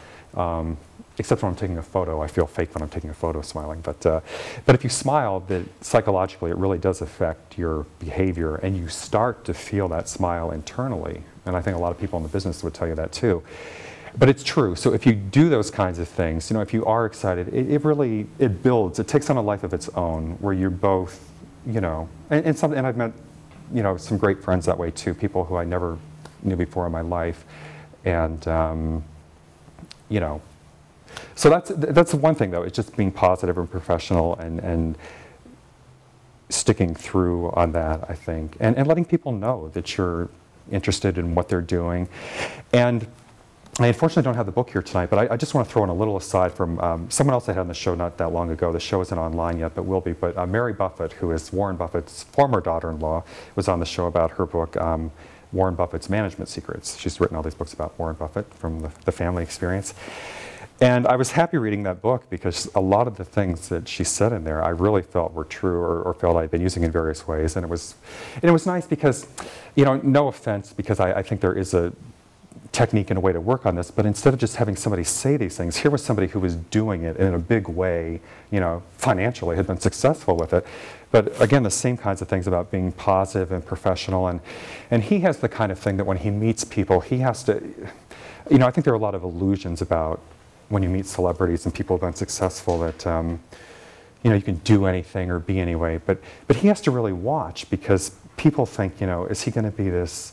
except when I'm taking a photo, I feel fake when I'm taking a photo smiling, but if you smile, that psychologically it really does affect your behavior, and you start to feel that smile internally. And I think a lot of people in the business would tell you that, too. But it's true. So if you do those kinds of things, you know, if you are excited, it really builds. It takes on a life of its own, where you're both you know, and I've met, you know, some great friends that way too, people who I never knew before in my life, and you know, so that's the one thing though. It's just being positive and professional and sticking through on that, I think, and letting people know that you're interested in what they're doing. And I unfortunately don't have the book here tonight, but I just want to throw in a little aside from someone else I had on the show not that long ago. The show isn't online yet, but will be. But Mary Buffett, who is Warren Buffett's former daughter-in-law, was on the show about her book, Warren Buffett's Management Secrets. She's written all these books about Warren Buffett from the family experience. And I was happy reading that book because a lot of the things that she said in there I really felt were true or felt I'd been using in various ways. And it was nice because, you know, no offense, because I think there is a technique and a way to work on this, but instead of just having somebody say these things, here was somebody who was doing it in a big way, you know, financially, had been successful with it. But again, the same kinds of things about being positive and professional. And he has the kind of thing that when he meets people, he has to, you know, I think there are a lot of illusions about when you meet celebrities and people who've been successful that, you know, you can do anything or be any way. But he has to really watch because people think, you know, is he going to be this,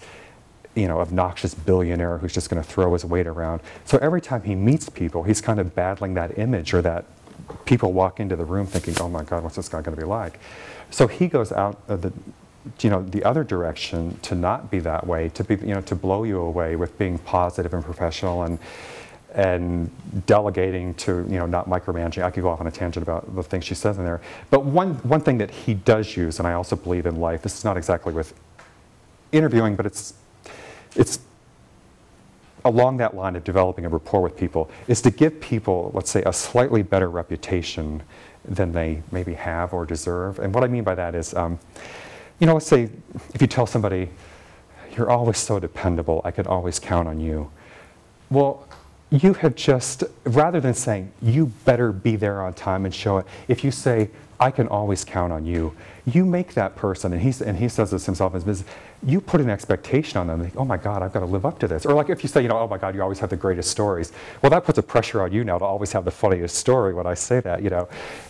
you know, obnoxious billionaire who's just going to throw his weight around? So every time he meets people, he's kind of battling that image, or that people walk into the room thinking, oh my God, what's this guy going to be like? So he goes out the other direction to not be that way, to be, you know, to blow you away with being positive and professional and delegating, to, you know, not micromanaging. I could go off on a tangent about the things she says in there. But one thing that he does use, and I also believe in life, this is not exactly with interviewing, but it's along that line of developing a rapport with people, is to give people, let's say, a slightly better reputation than they maybe have or deserve. And what I mean by that is, you know, let's say if you tell somebody, you're always so dependable, I can always count on you. Well, you have just, rather than saying, you better be there on time and show it, if you say, I can always count on you, you make that person, and he says this himself in his business, you put an expectation on them. Like, oh my God, I've got to live up to this. Or like if you say, you know, oh my God, you always have the greatest stories. Well, that puts a pressure on you now to always have the funniest story when I say that, you know.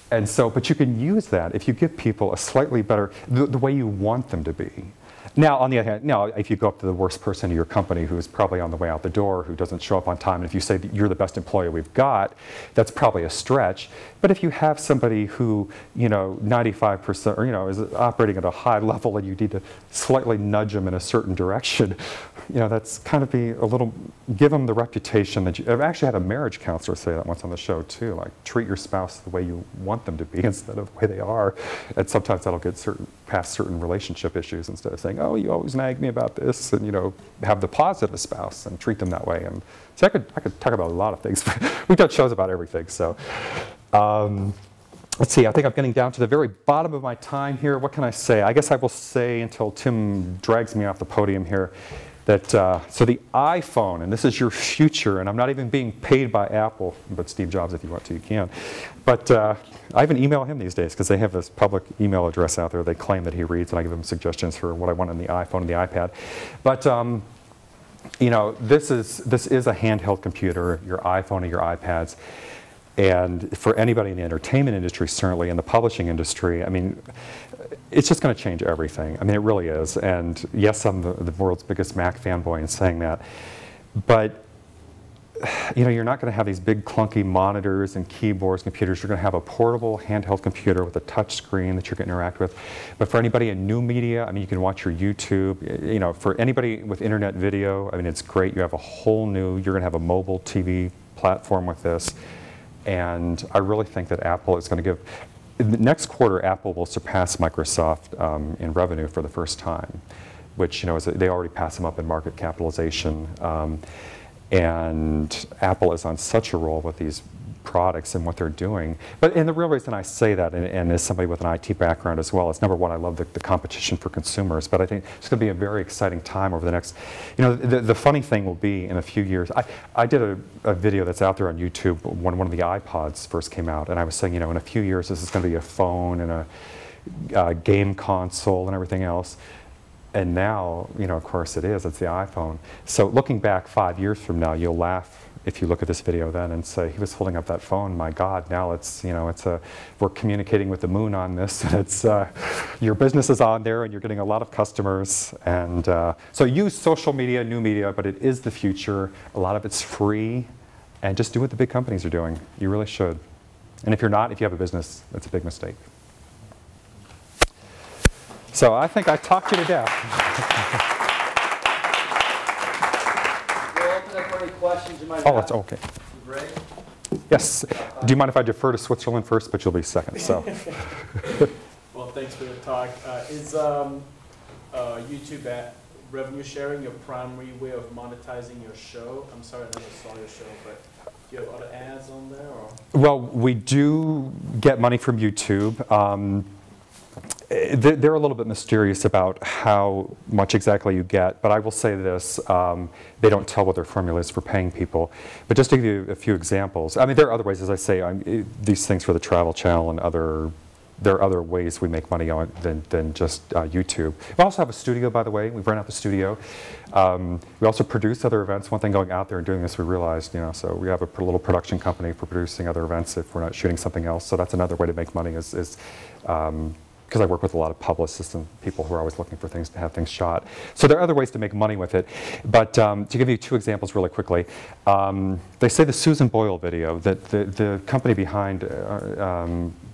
And so, but you can use that if you give people a slightly better, the way you want them to be. Now, on the other hand, now, if you go up to the worst person in your company who's probably on the way out the door, who doesn't show up on time, and if you say that you're the best employee we've got, that's probably a stretch. But if you have somebody who, you know, 95%, or, you know, is operating at a high level and you need to slightly nudge them in a certain direction, you know, that's kind of be a little, give them the reputation that you, I've actually had a marriage counselor say that once on the show too, like treat your spouse the way you want them to be instead of the way they are. And sometimes that'll get past certain relationship issues instead of saying, oh, you always nag me about this, and, you know, have the positive spouse and treat them that way. And so I could talk about a lot of things. We've done shows about everything. So let's see, I think I'm getting down to the very bottom of my time here. What can I say? I guess I will say, until Tim drags me off the podium here, that so the iPhone, and this is your future, and I'm not even being paid by Apple, but Steve Jobs, if you want to, you can. But I even email him these days because they have this public email address out there they claim that he reads, and I give him suggestions for what I want on the iPhone and the iPad. But you know, this is a handheld computer, your iPhone or your iPads. And for anybody in the entertainment industry, certainly in the publishing industry, I mean, it's just going to change everything. I mean, it really is. And yes, I'm the world's biggest Mac fanboy in saying that. But, you know, you're not going to have these big clunky monitors and keyboards, computers. You're going to have a portable handheld computer with a touch screen that you can interact with. But for anybody in new media, I mean, you can watch your YouTube. You know, for anybody with internet video, I mean, it's great. You have a whole new, you're going to have a mobile TV platform with this. And I really think that Apple is going to give, in the next quarter, Apple will surpass Microsoft in revenue for the first time, which, you know, they already pass them up in market capitalization. And Apple is on such a roll with these products and what they're doing. And the real reason I say that, and as somebody with an IT background as well, is number one, I love the competition for consumers, but I think it's going to be a very exciting time over the next, you know, the funny thing will be in a few years, I did a video that's out there on YouTube when one of the iPods first came out, and I was saying, you know, in a few years this is going to be a phone and a game console and everything else. And now, you know, of course it is, it's the iPhone. So looking back 5 years from now, you'll laugh if you look at this video then and say, he was holding up that phone, my God, now it's, we're communicating with the moon on this, and it's, your business is on there and you're getting a lot of customers. And so use social media, new media, but it is the future. A lot of it's free, and just do what the big companies are doing. You really should. And if you're not, if you have a business, that's a big mistake. So I think I talked you to death. We'll open up for any questions you might have. Oh, that's okay. Greg? Yes. Do you mind if I defer to Switzerland first, but you'll be second, so. Well, thanks for your talk. Is YouTube revenue sharing your primary way of monetizing your show? I'm sorry, I never saw your show, but do you have other ads on there? Or? Well, we do get money from YouTube. They're a little bit mysterious about how much exactly you get, but I will say this, they don't tell what their formula is for paying people. But just to give you a few examples, I mean, there are other ways, as I say, these things for the Travel Channel and there are other ways we make money on than just YouTube. We also have a studio, by the way. We've run out the studio. We also produce other events. One thing going out there and doing this, we realized, so we have a little production company for producing other events if we're not shooting something else. So that's another way to make money is because I work with a lot of publicists and people who are always looking for things to have things shot. So there are other ways to make money with it. But to give you two examples really quickly, they say the Susan Boyle video, that the company behind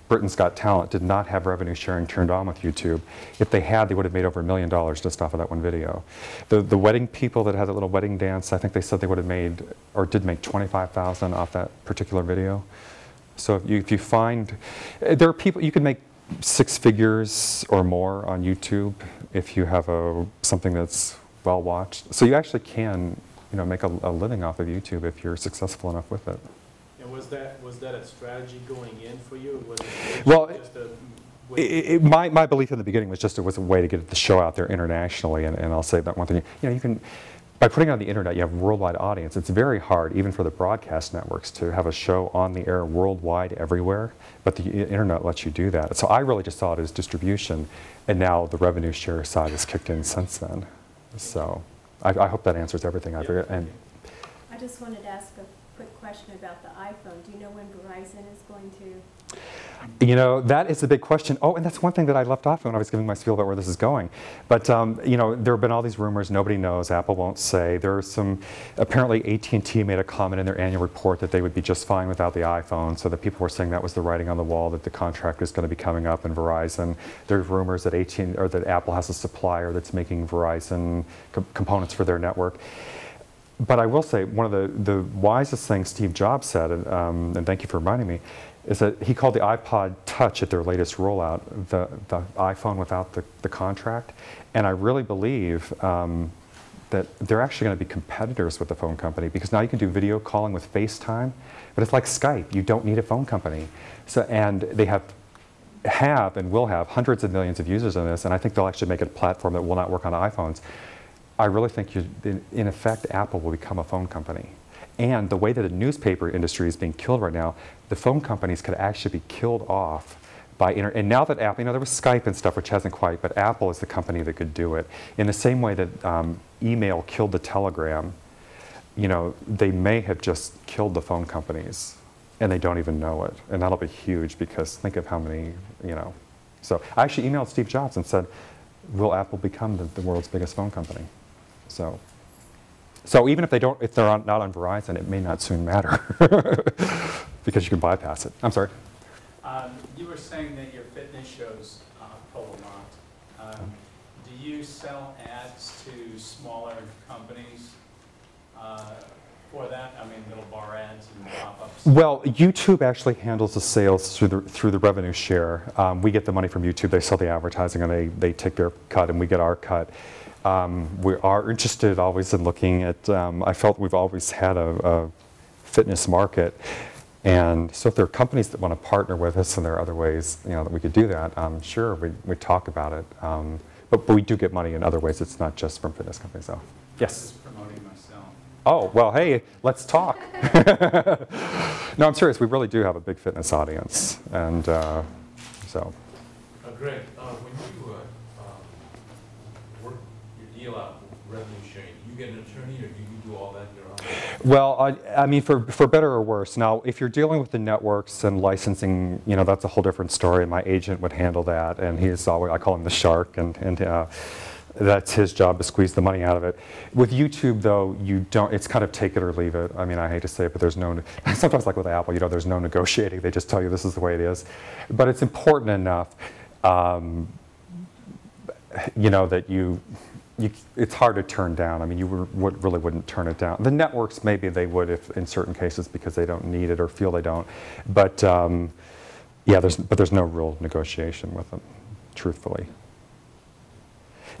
Britain's Got Talent did not have revenue sharing turned on with YouTube. If they had, they would have made over $1 million just off of that one video. The wedding people that had that little wedding dance, I think they said they would have made, or did make $25,000 off that particular video. So if you find, there are people, you can make 6 figures or more on YouTube if you have something that's well watched. So you actually can, make a living off of YouTube if you're successful enough with it. And was that a strategy going in for you? Was it well, just my belief in the beginning was just it was a way to get the show out there internationally. And I'll say that one thing. You can. By putting it on the internet, you have a worldwide audience. It's very hard, even for the broadcast networks, to have a show on the air worldwide everywhere, but the internet lets you do that. So I really just saw it as distribution, and now the revenue share side has kicked in since then. So I hope that answers everything. I just wanted to ask a quick question about the iPhone. Do you know when Verizon is going to? That is a big question. Oh, and that's one thing that I left off when I was giving my spiel about where this is going. But, there have been all these rumors. Nobody knows. Apple won't say. There are some, apparently AT&T made a comment in their annual report that they would be just fine without the iPhone, so that people were saying that was the writing on the wall, that the contract is going to be coming up in Verizon. There's rumors that that Apple has a supplier that's making Verizon components for their network. But I will say, one of the wisest things Steve Jobs said, and thank you for reminding me, is that he called the iPod Touch at their latest rollout the iPhone without the contract. And I really believe that they're actually going to be competitors with the phone company, because now you can do video calling with FaceTime, but it's like Skype. You don't need a phone company. So, and they have and will have hundreds of millions of users on this, and I think they'll actually make it a platform that will not work on iPhones. I really think, in effect, Apple will become a phone company. And the way that the newspaper industry is being killed right now, the phone companies could actually be killed off by and now that Apple, there was Skype and stuff, which hasn't quite, but Apple is the company that could do it. In the same way that email killed the telegram, they may have just killed the phone companies, and they don't even know it. And that'll be huge, because think of how many, So I actually emailed Steve Jobs and said, will Apple become the world's biggest phone company? So even if they're not on Verizon, it may not soon matter, because you can bypass it. I'm sorry. You were saying that your fitness shows pull a lot. Do you sell ads to smaller companies for that? I mean, little bar ads and pop-ups? Well, YouTube actually handles the sales through the revenue share. We get the money from YouTube. They sell the advertising, and they take their cut, and we get our cut. We are interested always in looking at, I felt we've always had a fitness market, and so if there are companies that want to partner with us, and there are other ways that we could do that, sure, we talk about it. But we do get money in other ways. It's not just from fitness companies, though. Yes? Just promoting myself. Oh, well, hey, let's talk. No, I'm serious. We really do have a big fitness audience, and so. Greg, when you work your deal out revenue sharing You get an attorney, or do you do all that your own? Well, I mean, for better or worse. Now, if you're dealing with the networks and licensing, you know, that's a whole different story. My agent would handle that, and he's always, I call him the shark, and that's his job to squeeze the money out of it. With YouTube, though, you don't, it's kind of take it or leave it. I mean, I hate to say it, but there's no, sometimes like with Apple, you know, there's no negotiating. They just tell you this is the way it is. But it's important enough, you know, that it's hard to turn down. I mean, you really wouldn't turn it down. The networks, maybe they would if in certain cases because they don't need it or feel they don't. But yeah, there's no real negotiation with them, truthfully.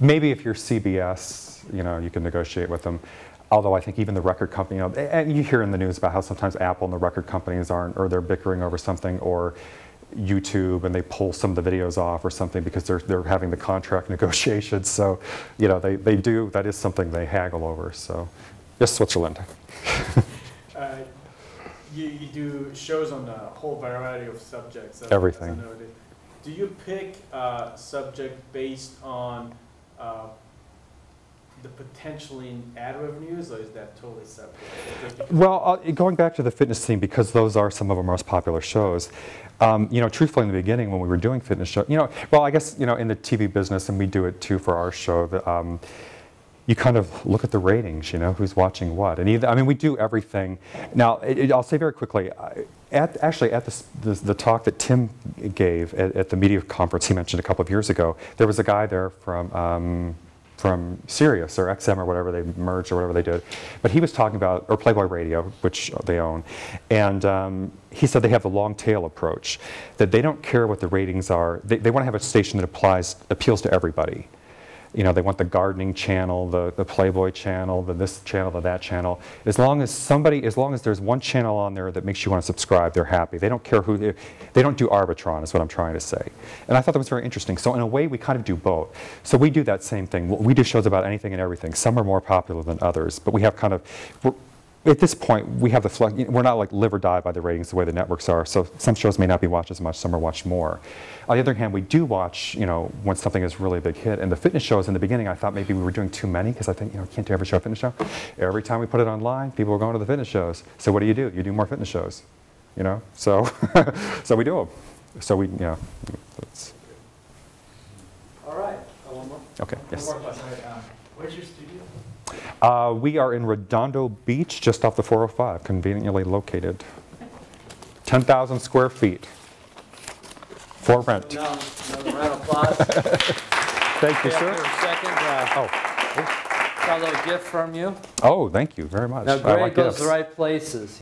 Maybe if you're CBS, you know, you can negotiate with them. Although I think even the record company, you know, and you hear in the news about how sometimes Apple and the record companies aren't, or they're bickering over something, or YouTube and they pull some of the videos off or something because they're having the contract negotiations. So, you know, they do, that is something they haggle over. So, yes, Switzerland. You do shows on a whole variety of subjects. Everything. Do you pick a subject based on the potential in ad revenues, or is that totally separate? Well, going back to the fitness theme, because those are some of our most popular shows, you know, truthfully in the beginning when we were doing fitness shows, you know, well, I guess, you know, in the TV business, and we do it too for our show, you kind of look at the ratings, you know, who's watching what. And I mean, we do everything. Now, I'll say very quickly, actually at the talk that Tim gave at the media conference he mentioned a couple of years ago, there was a guy there from Sirius or XM or whatever they merged or whatever they did. But he was talking about, or Playboy Radio, which they own, and he said they have the long tail approach, that they don't care what the ratings are. They want to have a station that appeals to everybody. You know, they want the gardening channel, the Playboy channel, this channel, that channel. As long as there's one channel on there that makes you want to subscribe, they're happy. They don't care who, they don't do Arbitron, is what I'm trying to say. And I thought that was very interesting. So in a way, we kind of do both. So we do that same thing. We do shows about anything and everything. Some are more popular than others, but we have kind of, at this point, we have the flex. We're not like live or die by the ratings the way the networks are. So some shows may not be watched as much, some are watched more. On the other hand, we do watch, you know, when something is really a big hit. And the fitness shows in the beginning, I thought maybe we were doing too many because I think, you know, you can't do every show a fitness show. Every time we put it online, people were going to the fitness shows. So what do? You do more fitness shows, you know. So, so we do them. So we, you know, that's. All right. One more. Okay. Yes. One more question. Where's your studio? We are in Redondo Beach, just off the 405, conveniently located. 10,000 square feet. For rent. Now, another round of applause. Thank you, Okay, sir. after a second, got a little gift from you. Oh, thank you very much. Now, I Greg like goes gifts. the right places.